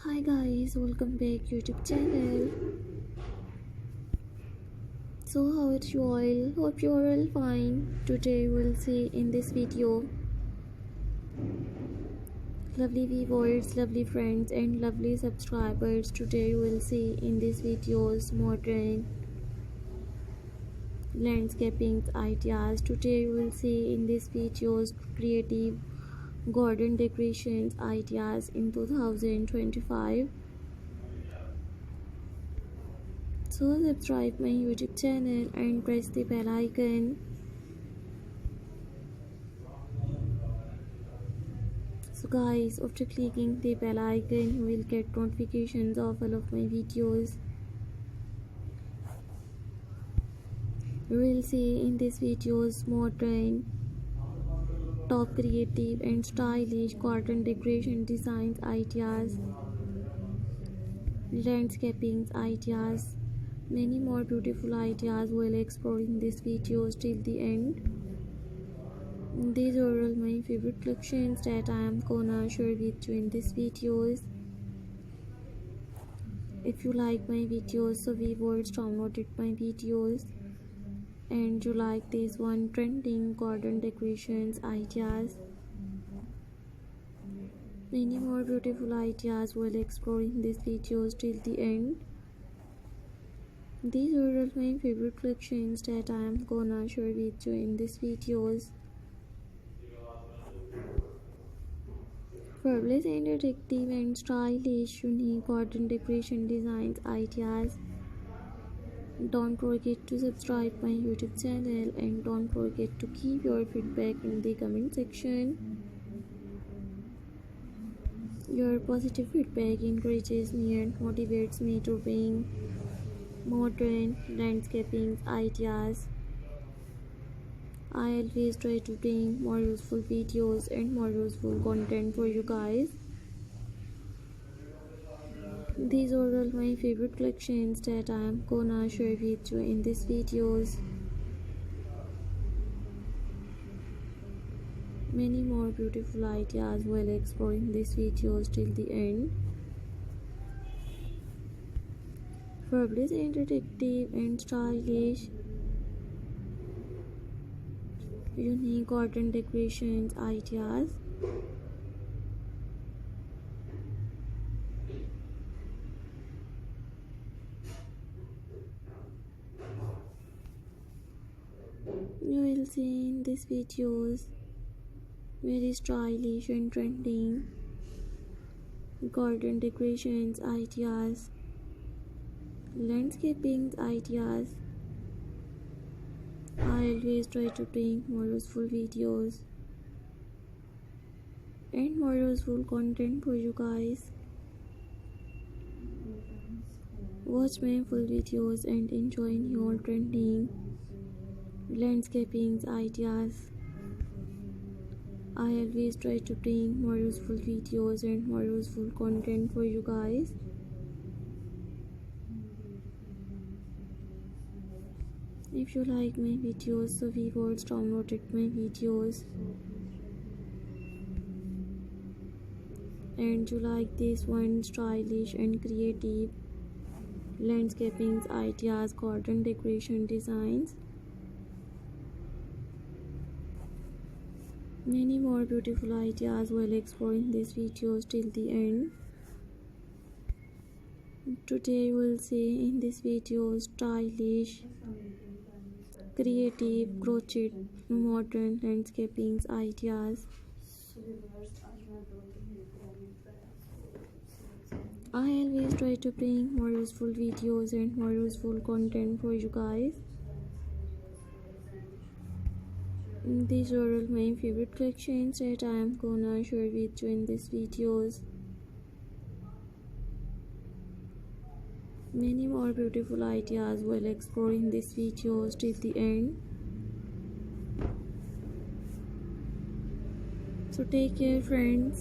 Hi guys, welcome back YouTube channel. So how it's you all? Hope you are all fine. Today we'll see in this video lovely viewers, lovely friends and lovely subscribers. Today we'll see in this videos modern landscaping ideas. Today we'll see in this videos creative garden decorations ideas in 2025. So subscribe my YouTube channel and press the bell icon. So guys, after clicking the bell icon, you will get notifications of all of my videos. You will see in these videos modern, top creative and stylish garden decoration designs ideas, landscaping ideas, many more beautiful ideas while exploring these videos till the end. These are all my favorite collections that I am gonna share with you in these videos. If you like my videos, so viewers downloaded my videos and you like this one trending garden decorations ideas, many more beautiful ideas while exploring these videos till the end. These are all my favorite collections that I am gonna share with you in these videos. Fabulous and attractive and stylish unique garden decoration designs ideas. Don't forget to subscribe my YouTube channel and don't forget to keep your feedback in the comment section. Your positive feedback encourages me and motivates me to bring modern landscaping ideas. I always try to bring more useful videos and more useful content for you guys. These are all my favorite collections that I am gonna share with you in these videos. Many more beautiful ideas while exploring these videos till the end. Fabulous and attractive and stylish unique garden decorations ideas. You will see in these videos very stylish and trending garden decorations ideas, landscaping ideas. I always try to bring more useful videos and more useful content for you guys. Watch my full videos and enjoy your trending landscaping ideas. I always try to bring more useful videos and more useful content for you guys. If you like my videos, so viewers downloaded my videos and you like this one stylish and creative landscaping ideas, garden decoration designs, many more beautiful ideas while exploring these videos till the end. Today we'll see in this video stylish, creative, crochet, modern landscaping ideas. I always try to bring more useful videos and more useful content for you guys. These are all my favorite collections that I am gonna share with you in these videos. Many more beautiful ideas while exploring these videos till the end. So take care friends.